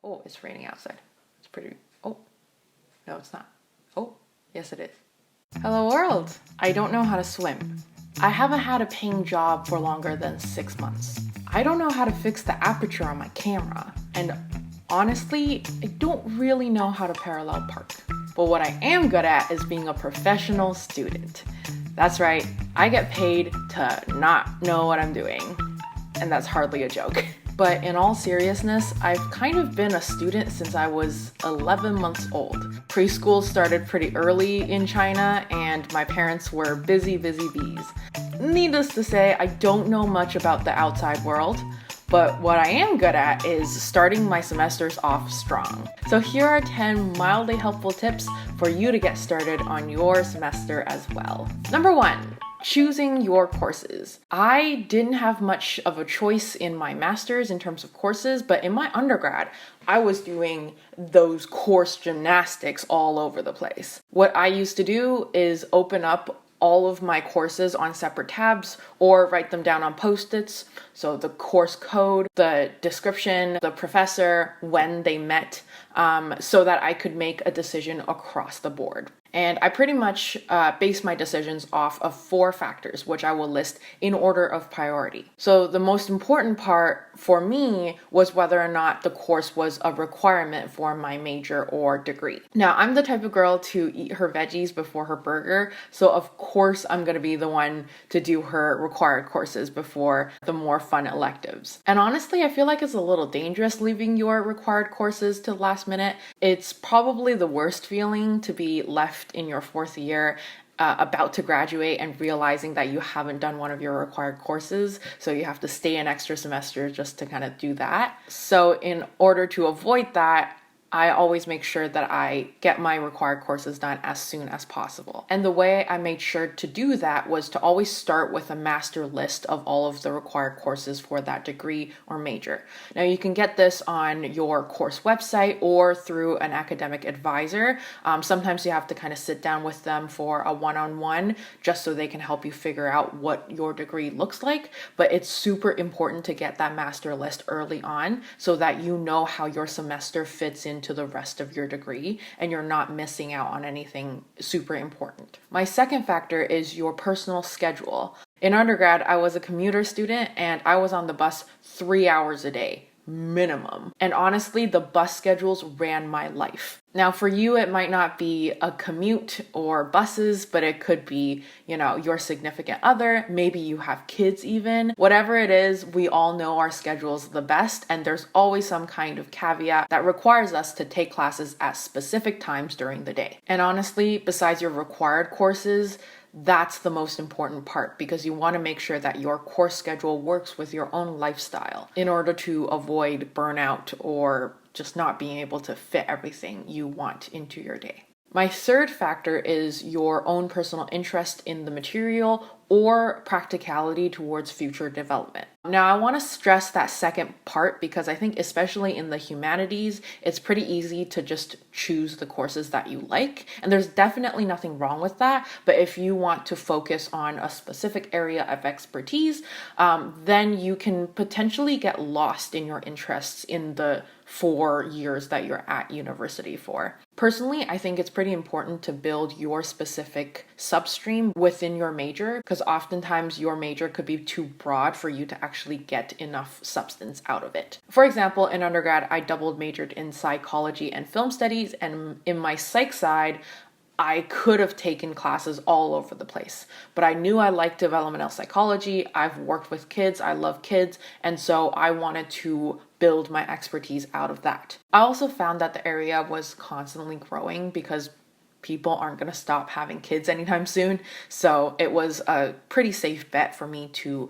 Oh, it's raining outside. It's pretty, oh, no, it's not. Oh, yes it is. Hello world! I don't know how to swim. I haven't had a paying job for longer than 6 months. I don't know how to fix the aperture on my camera. And honestly, I don't really know how to parallel park. But what I am good at is being a professional student. That's right, I get paid to not know what I'm doing. And that's hardly a joke. But in all seriousness, I've kind of been a student since I was 11 months old. Preschool started pretty early in China, and my parents were busy bees. Needless to say, I don't know much about the outside world, but what I am good at is starting my semesters off strong. So here are 10 mildly helpful tips for you to get started on your semester as well. Number 1. Choosing your courses. I didn't have much of a choice in my master's in terms of courses, but in my undergrad, I was doing those course gymnastics all over the place. What I used to do is open up all of my courses on separate tabs or write them down on post-its. So the course code, the description, the professor, when they met, so that I could make a decision across the board. And I pretty much base my decisions off of 4 factors, which I will list in order of priority. So the most important part for me was whether or not the course was a requirement for my major or degree. Now, I'm the type of girl to eat her veggies before her burger, so of course I'm going to be the one to do her required courses before the more fun electives. And honestly, I feel like it's a little dangerous leaving your required courses to the last minute. It's probably the worst feeling to be left in your 4th year about to graduate and realizing that you haven't done one of your required courses, so you have to stay an extra semester just to kind of do that. So in order to avoid that, I always make sure that I get my required courses done as soon as possible. And the way I made sure to do that was to always start with a master list of all of the required courses for that degree or major. Now you can get this on your course website or through an academic advisor. Sometimes you have to kind of sit down with them for a one-on-one just so they can help you figure out what your degree looks like. But it's super important to get that master list early on so that you know how your semester fits into the rest of your degree and you're not missing out on anything super important. My second factor is your personal schedule. In undergrad, I was a commuter student and I was on the bus 3 hours a day. Minimum. And honestly, the bus schedules ran my life. Now for you, it might not be a commute or buses, but it could be, your significant other. Maybe you have kids even. Whatever it is, we all know our schedules the best, and there's always some kind of caveat that requires us to take classes at specific times during the day. And honestly, besides your required courses, that's the most important part because you want to make sure that your course schedule works with your own lifestyle in order to avoid burnout or just not being able to fit everything you want into your day. My third factor is your own personal interest in the material or practicality towards future development. Now, I want to stress that second part because I think especially in the humanities, it's pretty easy to just choose the courses that you like. And there's definitely nothing wrong with that. But if you want to focus on a specific area of expertise, then you can potentially get lost in your interests in the 4 years that you're at university for. Personally, I think it's pretty important to build your specific substream within your major because oftentimes your major could be too broad for you to actually get enough substance out of it. For example, in undergrad, I double majored in psychology and film studies, and in my psych side, I could have taken classes all over the place, but I knew I liked developmental psychology. I've worked with kids. I love kids. And so I wanted to build my expertise out of that. I also found that the area was constantly growing because people aren't going to stop having kids anytime soon. So it was a pretty safe bet for me to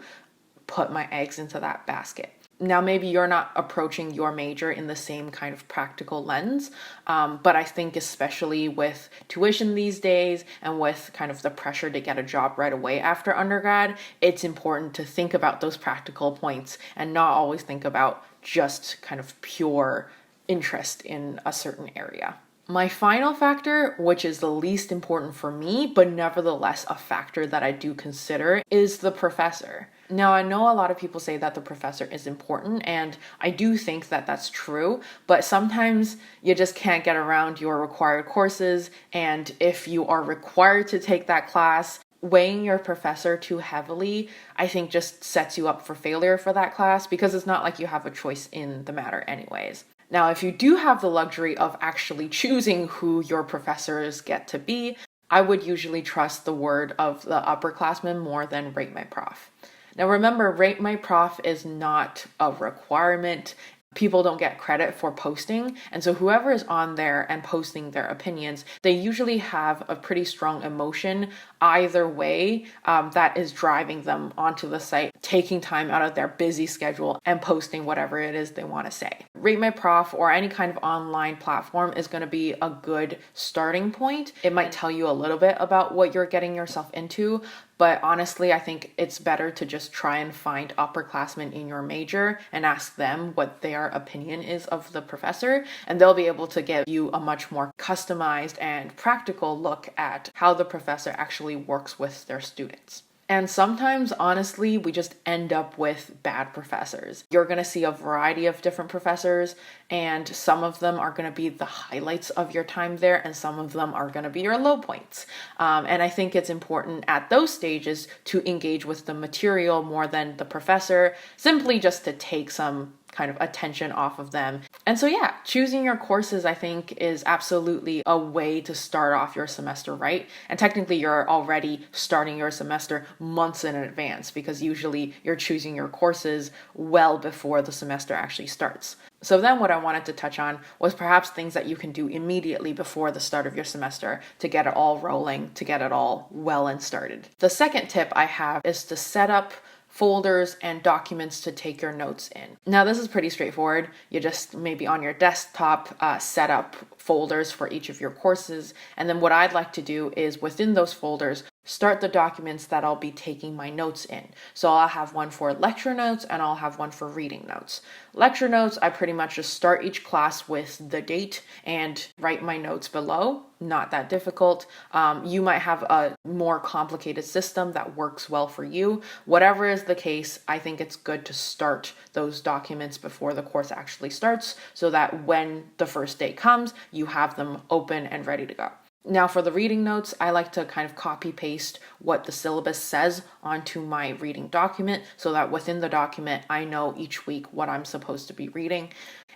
put my eggs into that basket. Now, maybe you're not approaching your major in the same kind of practical lens, but I think especially with tuition these days and with kind of the pressure to get a job right away after undergrad, it's important to think about those practical points and not always think about just kind of pure interest in a certain area. My final factor, which is the least important for me, but nevertheless a factor that I do consider, is the professor. Now, I know a lot of people say that the professor is important, and I do think that that's true, but sometimes you just can't get around your required courses, and if you are required to take that class, weighing your professor too heavily, I think just sets you up for failure for that class, because it's not like you have a choice in the matter anyways. Now, if you do have the luxury of actually choosing who your professors get to be, I would usually trust the word of the upperclassmen more than rate my prof. Now remember, rate my prof is not a requirement. People don't get credit for posting, and so whoever is on there and posting their opinions, they usually have a pretty strong emotion either way that is driving them onto the site, taking time out of their busy schedule and posting whatever it is they want to say. Rate My Prof or any kind of online platform is going to be a good starting point. It might tell you a little bit about what you're getting yourself into, but honestly, I think it's better to just try and find upperclassmen in your major and ask them what their opinion is of the professor, and they'll be able to give you a much more customized and practical look at how the professor actually works with their students. And sometimes, honestly, we just end up with bad professors. You're going to see a variety of different professors, and some of them are going to be the highlights of your time there, and some of them are going to be your low points. And I think it's important at those stages to engage with the material more than the professor, simply just to take some kind of attention off of them. And so yeah, choosing your courses, I think, is absolutely a way to start off your semester right. And technically you're already starting your semester months in advance, because usually you're choosing your courses well before the semester actually starts. So then what I wanted to touch on was perhaps things that you can do immediately before the start of your semester to get it all rolling, to get it all well and started. The second tip I have is to set up folders and documents to take your notes in. Now, this is pretty straightforward. You just maybe on your desktop set up folders for each of your courses. And then what I'd like to do is within those folders, start the documents that I'll be taking my notes in. So I'll have one for lecture notes and I'll have one for reading notes. Lecture notes, I pretty much just start each class with the date and write my notes below. Not that difficult. You might have a more complicated system that works well for you. Whatever is the case, I think it's good to start those documents before the course actually starts, so that when the first day comes, you have them open and ready to go. Now for the reading notes, I like to kind of copy paste what the syllabus says onto my reading document, so that within the document, I know each week what I'm supposed to be reading.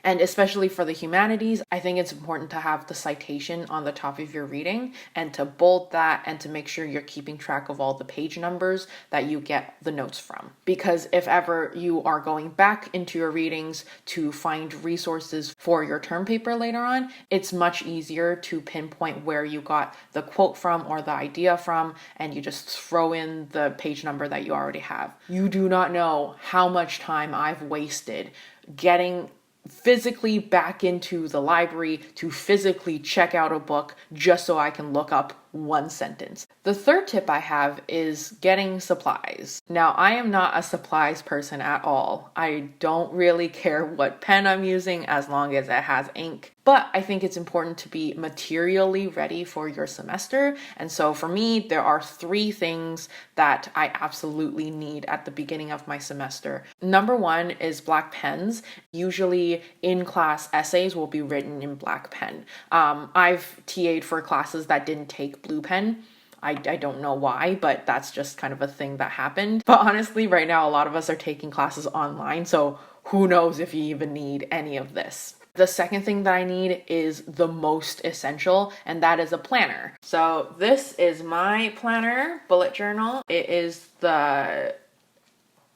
And especially for the humanities, I think it's important to have the citation on the top of your reading and to bold that and to make sure you're keeping track of all the page numbers that you get the notes from. Because if ever you are going back into your readings to find resources for your term paper later on, it's much easier to pinpoint where you got the quote from or the idea from, and you just throw in the page number that you already have. You do not know how much time I've wasted getting physically back into the library to physically check out a book just so I can look up one sentence. The third tip I have is getting supplies. Now, I am not a supplies person at all. I don't really care what pen I'm using as long as it has ink. But I think it's important to be materially ready for your semester. And so for me, there are 3 things that I absolutely need at the beginning of my semester. Number 1 is black pens. Usually in-class essays will be written in black pen. I've TA'd for classes that didn't take blue pen. I don't know why, but that's just kind of a thing that happened. But honestly, right now, a lot of us are taking classes online, so who knows if you even need any of this. The second thing that I need is the most essential, and that is a planner. So this is my planner bullet journal. It is the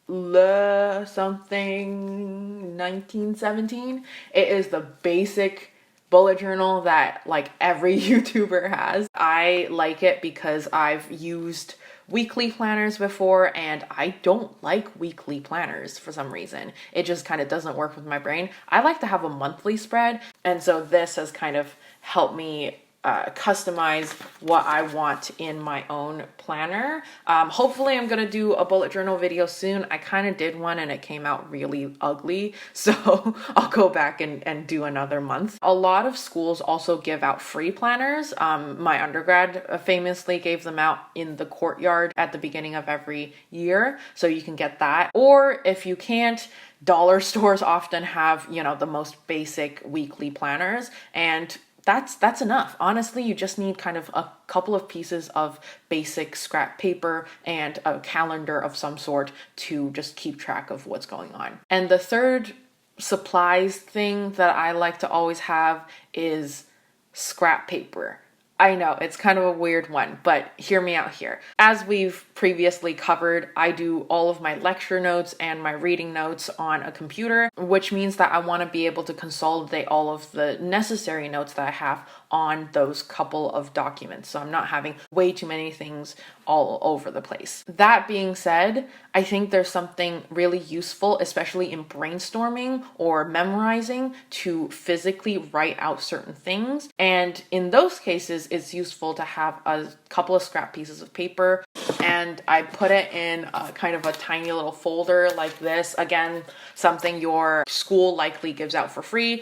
something 1917. It is the basic bullet journal that like every YouTuber has. I like it because I've used weekly planners before, and I don't like weekly planners for some reason. It just kind of doesn't work with my brain. I like to have a monthly spread, and so this has kind of helped me customize what I want in my own planner. Hopefully I'm gonna do a bullet journal video soon. I kind of did one and it came out really ugly, so I'll go back and do another month. A lot of schools also give out free planners. My undergrad famously gave them out in the courtyard at the beginning of every year, so you can get that. Or if you can't, dollar stores often have, the most basic weekly planners, and that's enough. Honestly, you just need kind of a couple of pieces of basic scrap paper and a calendar of some sort to just keep track of what's going on. And the third supplies thing that I like to always have is scrap paper. I know it's kind of a weird one, but hear me out here. As we've previously covered, I do all of my lecture notes and my reading notes on a computer, which means that I want to be able to consolidate all of the necessary notes that I have on those couple of documents. So I'm not having way too many things all over the place. That being said, I think there's something really useful, especially in brainstorming or memorizing, to physically write out certain things. And in those cases, it's useful to have a couple of scrap pieces of paper, and I put it in a kind of a tiny little folder like this. Again, something your school likely gives out for free,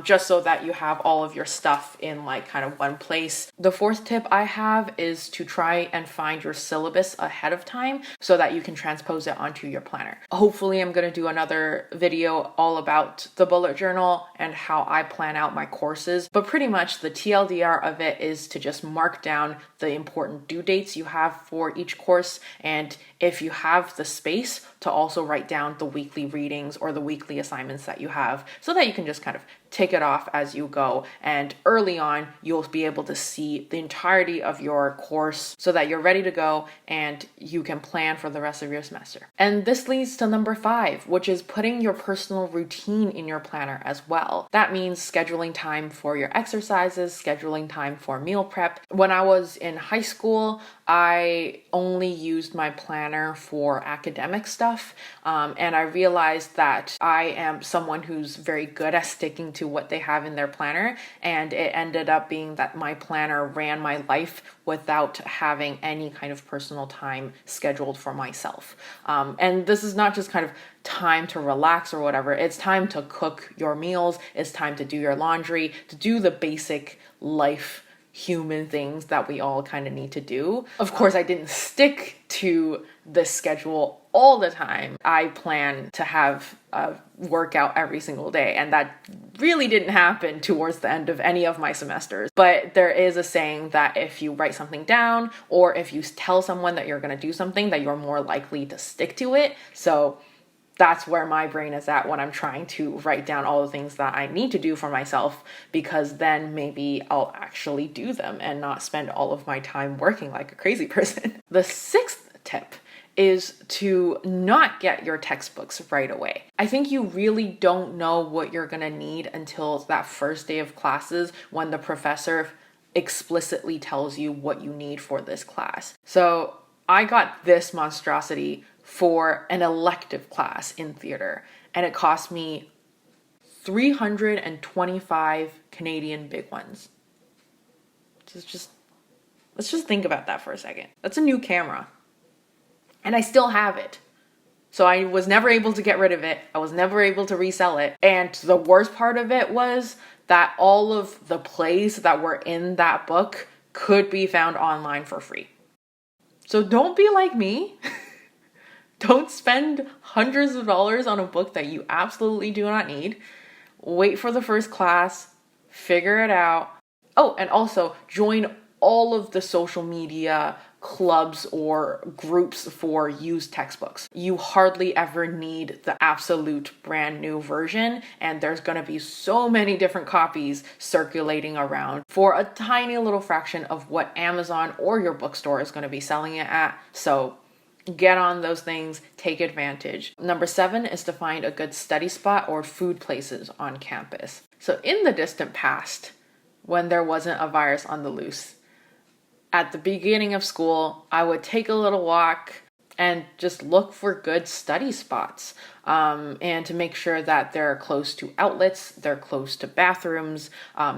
just so that you have all of your stuff in like kind of one place. The fourth tip I have is to try and find your syllabus ahead of time so that you can transpose it onto your planner. Hopefully I'm going to do another video all about the bullet journal and how I plan out my courses, but pretty much the TLDR of it is to just mark down the important due dates you have for each course, and if you have the space, to also write down the weekly readings or the weekly assignments that you have, so that you can just kind of tick it off as you go. And early on, you'll be able to see the entirety of your course so that you're ready to go and you can plan for the rest of your semester. And this leads to number 5, which is putting your personal routine in your planner as well. That means scheduling time for your exercises, scheduling time for meal prep. When I was in high school, I only used my planner for academic stuff, and I realized that I am someone who's very good at sticking to what they have in their planner, and it ended up being that my planner ran my life without having any kind of personal time scheduled for myself. And this is not just kind of time to relax or whatever. It's time to cook your meals. It's time to do your laundry, to do the basic life human things that we all kind of need to do. Of course, I didn't stick to this schedule all the time. I plan to have a workout every single day, and that really didn't happen towards the end of any of my semesters. But there is a saying that if you write something down, or if you tell someone that you're going to do something, that you're more likely to stick to it. So that's where my brain is at when I'm trying to write down all the things that I need to do for myself, because then maybe I'll actually do them and not spend all of my time working like a crazy person. The 6th tip is to not get your textbooks right away. I think you really don't know what you're gonna need until that first day of classes, when the professor explicitly tells you what you need for this class. So I got this monstrosity for an elective class in theater, and it cost me 325 Canadian big ones. Let's just think about that for a second. That's a new camera, and I still have it. So I was never able to get rid of it. I was never able to resell it. And the worst part of it was that all of the plays that were in that book could be found online for free. So don't be like me. Don't spend hundreds of dollars on a book that you absolutely do not need. Wait for the first class, figure it out. Oh, and also join all of the social media clubs or groups for used textbooks. You hardly ever need the absolute brand new version, and there's gonna be so many different copies circulating around for a tiny little fraction of what Amazon or your bookstore is gonna be selling it at. So get on those things, take advantage. Number 7 is to find a good study spot or food places on campus. So in the distant past, when there wasn't a virus on the loose, at the beginning of school, I would take a little walk and just look for good study spots, and to make sure that they're close to outlets, they're close to bathrooms,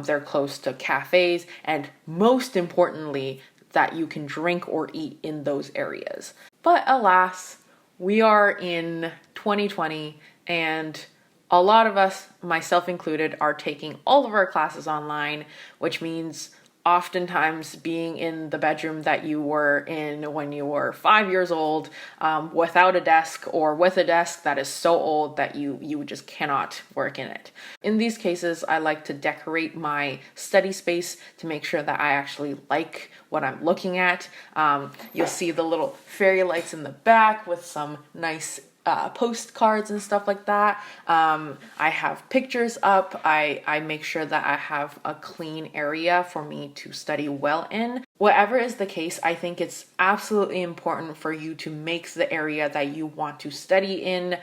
they're close to cafes, and most importantly, that you can drink or eat in those areas. But alas, we are in 2020, and a lot of us, myself included, are taking all of our classes online, which means oftentimes being in the bedroom that you were in when you were 5 years old, without a desk, or with a desk that is so old that you just cannot work in it. In these cases, I like to decorate my study space to make sure that I actually like what I'm looking at. You'll see the little fairy lights in the back with some nice postcards and stuff like that. I have pictures up. I make sure that I have a clean area for me to study well in. Whatever is the case, I think it's absolutely important for you to make the area that you want to study in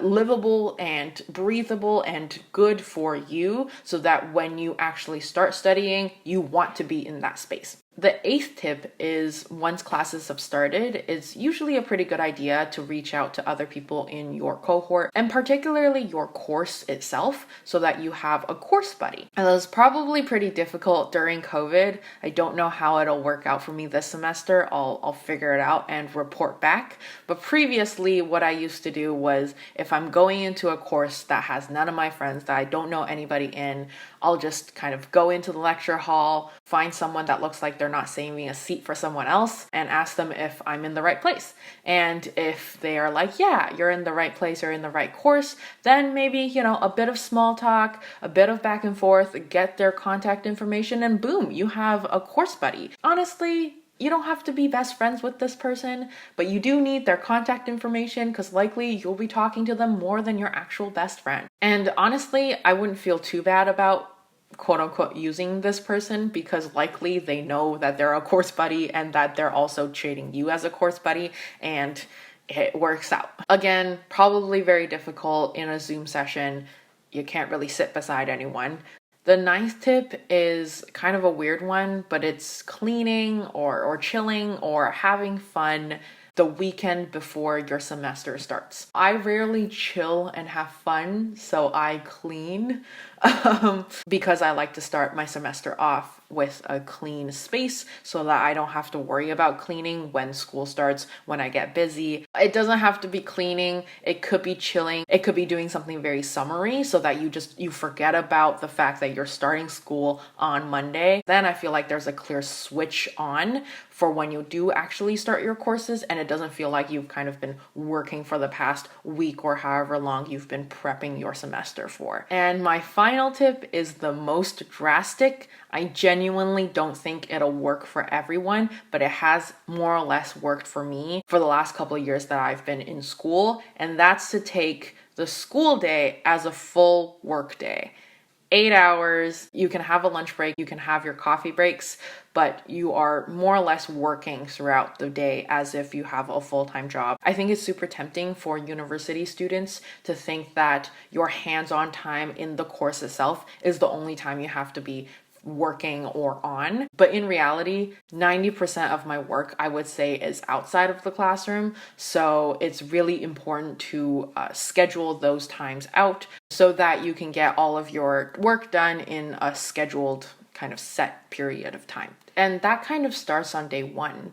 livable and breathable and good for you, so that when you actually start studying, you want to be in that space. The 8th tip is, once classes have started, it's usually a pretty good idea to reach out to other people in your cohort, and particularly your course itself, so that you have a course buddy. And that was probably pretty difficult during COVID. I don't know how it'll work out for me this semester. I'll figure it out and report back. But previously, what I used to do was, if I'm going into a course that has none of my friends, that I don't know anybody in, I'll just kind of go into the lecture hall, find someone that looks like they're not saving a seat for someone else, and ask them if I'm in the right place. And if they are like, yeah, you're in the right place or in the right course, then maybe, a bit of small talk, a bit of back and forth, get their contact information, and boom, you have a course buddy. Honestly, you don't have to be best friends with this person, but you do need their contact information, because likely you'll be talking to them more than your actual best friend. And honestly, I wouldn't feel too bad about quote unquote using this person, because likely they know that they're a course buddy and that they're also treating you as a course buddy, and it works out. Again, probably very difficult in a Zoom session. You can't really sit beside anyone. The 9th tip is kind of a weird one, but it's cleaning or chilling or having fun the weekend before your semester starts. I rarely chill and have fun, so I clean because I like to start my semester off with a clean space, so that I don't have to worry about cleaning when school starts, when I get busy. It doesn't have to be cleaning. It could be chilling. It could be doing something very summery, so that you forget about the fact that you're starting school on Monday. Then I feel like there's a clear switch on for when you do actually start your courses, and it doesn't feel like you've kind of been working for the past week or however long you've been prepping your semester for. And my final tip is the most drastic. I genuinely don't think it'll work for everyone, but it has more or less worked for me for the last couple of years that I've been in school, and that's to take the school day as a full work day. 8 hours, you can have a lunch break, you can have your coffee breaks, but you are more or less working throughout the day as if you have a full-time job. I think it's super tempting for university students to think that your hands-on time in the course itself is the only time you have to be working or on. But in reality, 90% of my work, I would say, is outside of the classroom. So it's really important to schedule those times out so that you can get all of your work done in a scheduled kind of set period of time. And that kind of starts on day one.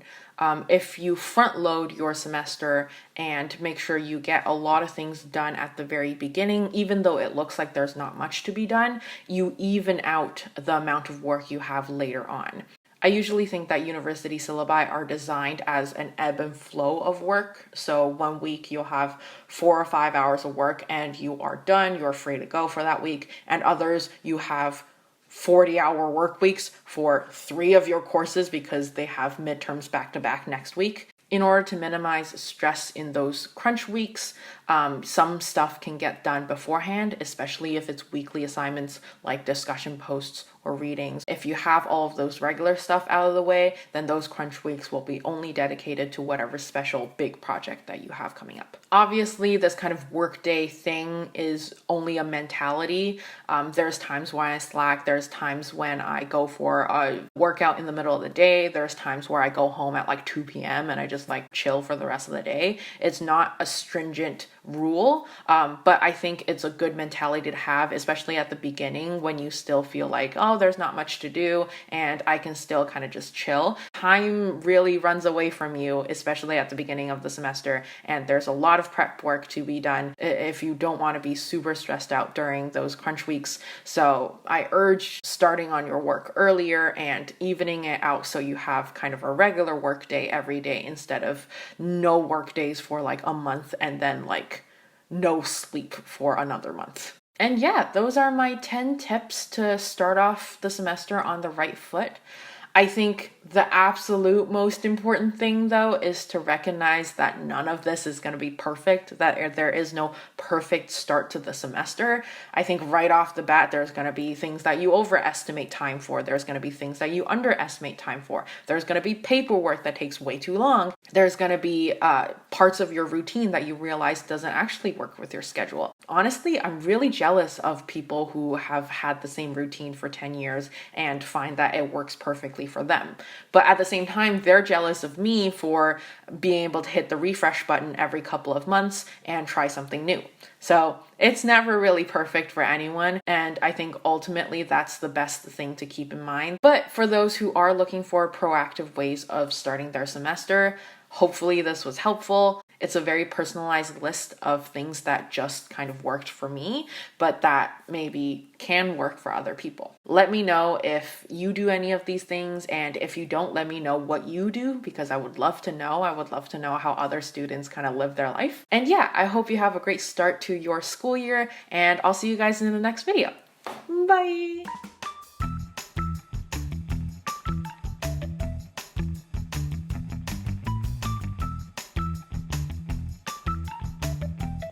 If you front load your semester and make sure you get a lot of things done at the very beginning, even though it looks like there's not much to be done, you even out the amount of work you have later on. I usually think that university syllabi are designed as an ebb and flow of work. So 1 week you'll have 4 or 5 hours of work and you are done, you're free to go for that week. And others, you have 40-hour work weeks for 3 of your courses because they have midterms back to back next week. In order to minimize stress in those crunch weeks, some stuff can get done beforehand, especially if it's weekly assignments like discussion posts or readings. If you have all of those regular stuff out of the way, then those crunch weeks will be only dedicated to whatever special big project that you have coming up. Obviously, this kind of workday thing is only a mentality. There's times when I slack. There's times when I go for a workout in the middle of the day. There's times where I go home at like 2 p.m. and I just just like chill for the rest of the day. It's not a stringent rule, but I think it's a good mentality to have, especially at the beginning when you still feel like, oh, there's not much to do and I can still kind of just chill. Time really runs away from you, especially at the beginning of the semester, and there's a lot of prep work to be done if you don't want to be super stressed out during those crunch weeks. So I urge starting on your work earlier and evening it out so you have kind of a regular work day every day instead of no work days for like a month and then like no sleep for another month. And yeah, those are my 10 tips to start off the semester on the right foot. I think the absolute most important thing, though, is to recognize that none of this is going to be perfect, that there is no perfect start to the semester. I think right off the bat, there's going to be things that you overestimate time for. There's going to be things that you underestimate time for. There's going to be paperwork that takes way too long. There's going to be parts of your routine that you realize doesn't actually work with your schedule. Honestly, I'm really jealous of people who have had the same routine for 10 years and find that it works perfectly for them. But at the same time, they're jealous of me for being able to hit the refresh button every couple of months and try something new. So it's never really perfect for anyone, and I think ultimately that's the best thing to keep in mind. But for those who are looking for proactive ways of starting their semester, hopefully this was helpful. It's a very personalized list of things that just kind of worked for me, but that maybe can work for other people. Let me know if you do any of these things, and if you don't, let me know what you do, because I would love to know. I would love to know how other students kind of live their life. And yeah, I hope you have a great start to your school year, and I'll see you guys in the next video. Bye!